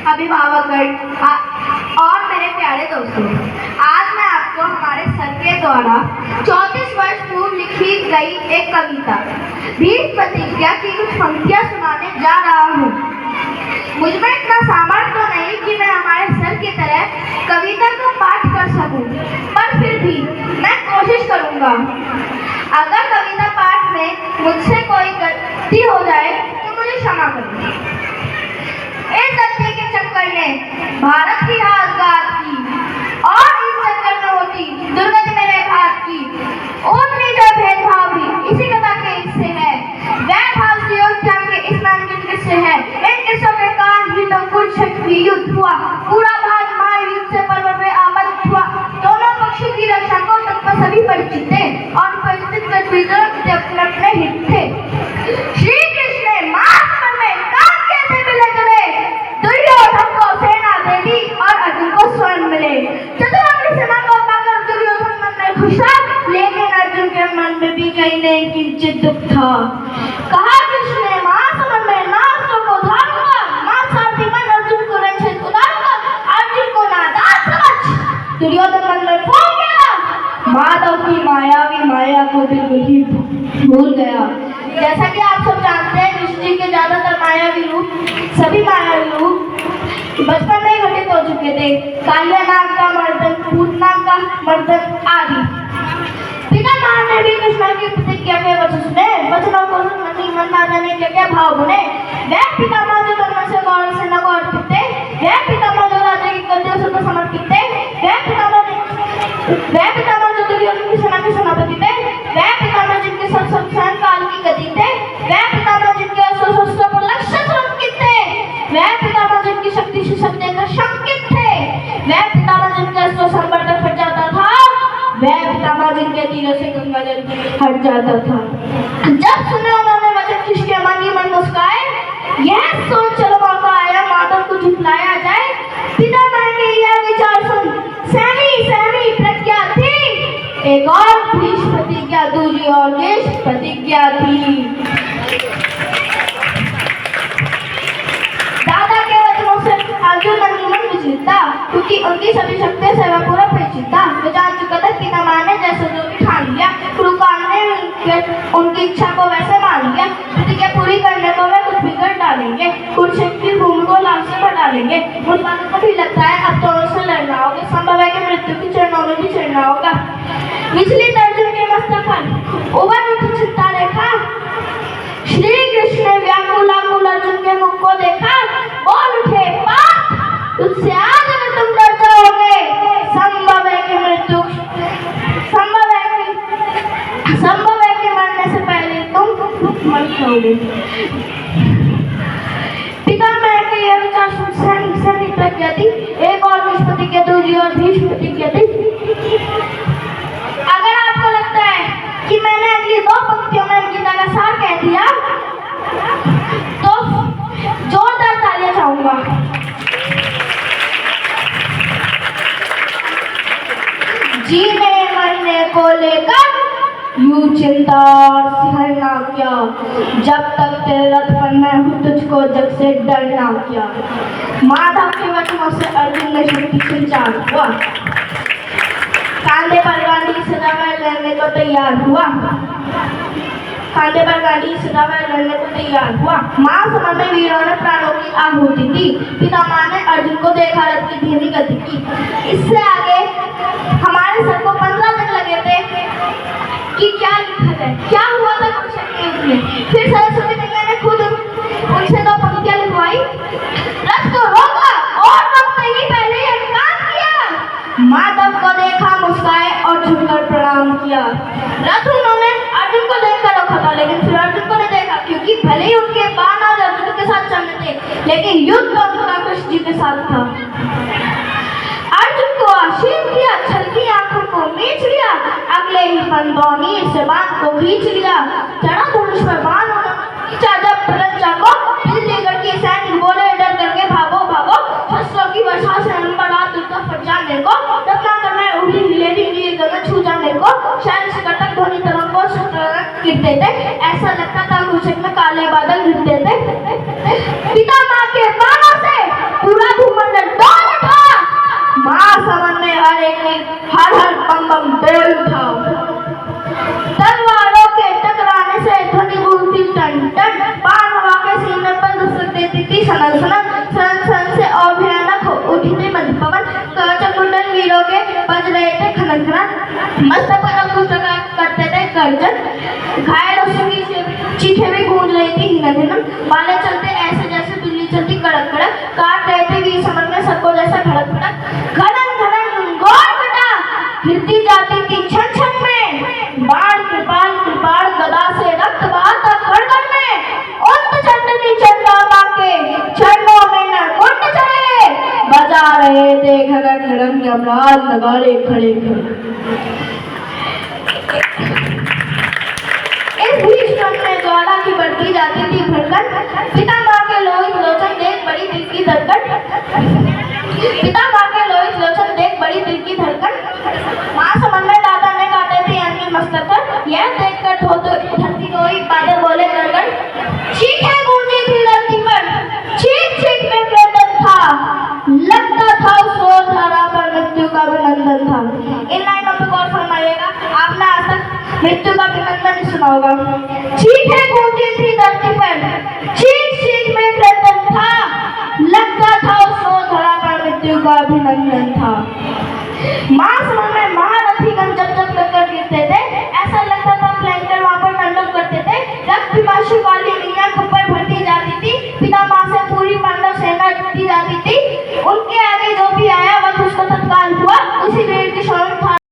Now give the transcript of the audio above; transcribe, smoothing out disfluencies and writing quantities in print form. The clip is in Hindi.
अभिभावकगण और मेरे प्यारे दोस्तों, आज मैं आपको हमारे सर के द्वारा 34 वर्ष पूर्व लिखी गई एक कविता भीष्म प्रतिज्ञा की कुछ पंक्तियां सुनाने जा रहा हूँ। मुझ में इतना सामर्थ्य तो नहीं कि मैं हमारे सर की तरह कविता को पाठ कर सकूं, पर फिर भी मैं कोशिश करूंगा। अगर कविता पाठ में मुझसे कोई गलती हो जाए तो मुझे क्षमा करें। इस गलती के चक्कर में भारत की हाथ की और इस चक्कर में होती दुर्गति मेरे घात की ऊंच नीचे भेदभाव भी इसी कथा के हिस्से है। वह भाव त्याग के इस नामकीन किस्से है। इन किस्सों के कारण ही तो कुरुक्षेत्र युद्ध हुआ। पूरा भारत महायुद्ध से पर्वत में आबद्ध हुआ। दोनों पक्षों की रक्षा को तत्पर सभी परिचित थे और परिचित अपने हित थे। श्री कृष्ण ने महासमर में काम किए थे मिले जुले। दुर्योधन को सेना दे दी और अर्जुन को स्वर्ण मिले। चतुरंगी सेना को पाकर दुर्योधन मन में खुश था, लेकिन अर्जुन के मन में भी कहीं नहीं किंचित दुख था। कहा कृष्ण ने महासमर में नास्त्रों को धारूंगा, मां सारथी मन अर्जुन को रक्षित उतारूंगा। अर्जुन को नादान समझ दुर्योधन मन में फूल गया। माधव की मायावी माया को बिल्कुल ही भूल गया। जैसा कि आप सब जानते हैं, कृष्ण जी के ज्यादातर मायावी रूप, सभी मायावी रूप बचपन में ही घटित हो चुके थे। कालिया नाग का मर्दन, भूत नाग का मर्दन आदि। पितामह ने भी कृष्ण की प्रतिज्ञा के वचन सुने, वचनों को मन ना जाने क्या भाव बने। वह पितामह जो धर्म से गौरव सेना को अर्पित थे, वह पितामह जो राजा की गद्दियों से समर्पित थे, वह पितामह जो दुर्योधन की सेना के सेनापति थे, वह पितामह जिनके सब काल की गति थे, वह पितामह जिनके शस्त्रों पर लक्ष्य अंकित थे, वह पितामह जिनकी शक्ति से सब देकर शंकित थे, वह पितामह जिनके अस्त्र संवर्धन फट जाता था, वह पितामह जिनके तीरों से गंगा जल हट जाता था। जब सुने उन्होंने वचन किसके मन ही मन मुस्काए। यह सोच चलो मौका आया माधव को झुठलाया जाए। पितामह के यह विचार सुन सहमी प्रज्ञा थी। एक और भीष्म प्रतिज्ञा, दूसरी और देश प्रतिज्ञा थी। दादा के वचनों से अर्जुन मन विचलित था, क्योंकि उनकी सभी शक्तियों से वह पूरा परिचित था। वे जान चुका था कि पितामह ने जैसे जो भी ठान लिया, कुरुकांड ने उनकी इच्छा को वैसे मान लिया। प्रतिज्ञा पूरी करने को वे कुछ भी कर डालेंगे, कुरुक्षेत्र की भूमि को लाभ से बढ़ा लेंगे। उन बातों को भी लगता है अब तो उनसे लड़ना होगा, संभव है कि मृत्यु की चरणों में भी चढ़ना होगा। विचलित अर्जुन के मस्तक पर उभर उठी चिंता रेखा। श्री कृष्ण ने व्याकुल अर्जुन के मुख को देखा, बोल उठे पार्थ, तुझसे आज अगर तुम डर जाओगे, संभव है कि मृत्यु संभव है कि मरने से पहले तुम मर जाओगे। पितामह के यह विचार सहमी प्रज्ञा थी। एक और भीष्म प्रतिज्ञा, दूसरी और भीष्म प्रतिज्ञा थी। अगर आपको लगता है कि मैंने अगली 2 पंक्तियों में गीता का सार कह दिया, तो जोरदार तालियां चाहूंगा। जीने मरने को लेकर यूं चिंता और सिहरना क्या, जब तक तेरे रथ पर मैं हूँ तुझको जग से डरना क्या। माधव के वचनों से अर्जुन में शक्ति संचार हुआ। कांधे पर गांधी सदावर लड़ने को तैयार हुआ। कांधे पर गांधी सदावर लड़ने को तैयार हुआ। महासमर में वीरों ने प्राणों की आहुति दी। पितामह ने अर्जुन को देखा, रथ की धीमी गति की। इससे आगे हमारे सर को 15 दिन लगे थे कि क्या लिखा जाए, क्या हुआ था कुरुक्षेत्र युद्ध में। फिर सरस्वती मैया ने खुद उनसे 2 पंक्तियां लिखवाई। रथ को रोका और वक्त ही पहले ही काम किया। माधव को देखा, मुस्काए और झुककर प्रणाम किया। रथ उन्होंने अर्जुन को देखकर रोका था, लेकिन फिर अर्जुन को नहीं देखा, क्योंकि भले ही उनके बाण आज अर्जुन के साथ चलने थे, लेकिन युद्ध उनका कृष्ण जी के साथ था। अर्जुन को आशीष किया, छलकी आंखों को मीच लिया, अगले ही पंदौनी से बाण को खींच लिया। चढ़ा धनुष पर बाण जब प्रलंजा को बिजली गढ़ सैनिक बोले, डर करके भागो भागो, शस्त्रों की वर्षा से बड़ा दुर्गा फट जाने को, रत्नाकर में उड़ी हिलेरी वीर गगन छू जाने को, शहर से कटक ध्वनि तरंग को गिरते थे। ऐसा लगता था कुरुक्षेत्र में काले बादल गिरते थे। पितामह के बाणों से पूरा सनक सनक सन सन से और भयानक हो उठी थी मध्य पवन। कवच कुंडल वीरों के बज रहे थे खनन खनन। मस्तक पर अंकुश लगा करते थे गर्जन। घायल अश्वों की चीखें भी गूंज रही थी हिनन हिनन। बालें चलते ऐसे जैसे बिल्ली चलती कड़क कड़क। काट रहे थे वीर समर में सबको जैसा भड़क भड़क। घनन घनन गौर कटा गिरती जाती थी छन छन में। बाण कृपाल गदा से रक्त बहाता खड़गड़ में। उक्त चंडनी चंडामा के चरणों में नरकुंड चढ़े। बजा रहे थे घनन घनन यमराज नगाड़े खड़े खड़े। इस बीच में ज्वाला की बढ़ती जाती थी भड़कन। पिता माँ के लोहित लोचन देख बड़ी दिल की धड़कन। पिता माँ के लोहित लोचन देख बड़ी दिल की धड़कन। माँ समन्वय दाता ने काटे थे अन्य मस्तक पर। यह देखकर धरती रोई बादल बोले गड़गड़। चीखें गूंजी थी धरती पर। चीख चीख में क्रंदन था। लगता था उस रोज धरा पर मृत्यु का अभिनंदन था। इन लाइनों पर गौर फरमाइएगा। आपने आज तक मृत्यु का अभिनंदन सुना होगा। चीखें गूंजी थी धरती पर। चीख चीख में क्रंदन था। लगता था उस रोज धरा पर मृत्यु का अभिनंदन था। मां समन्वय महारथीगण जब जब